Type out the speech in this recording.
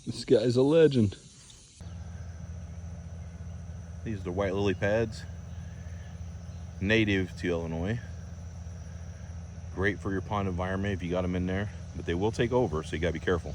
This guy's a legend. These are the white lily pads, native to Illinois. Great for your pond environment if you got them in there, but they will take over, so you gotta be careful.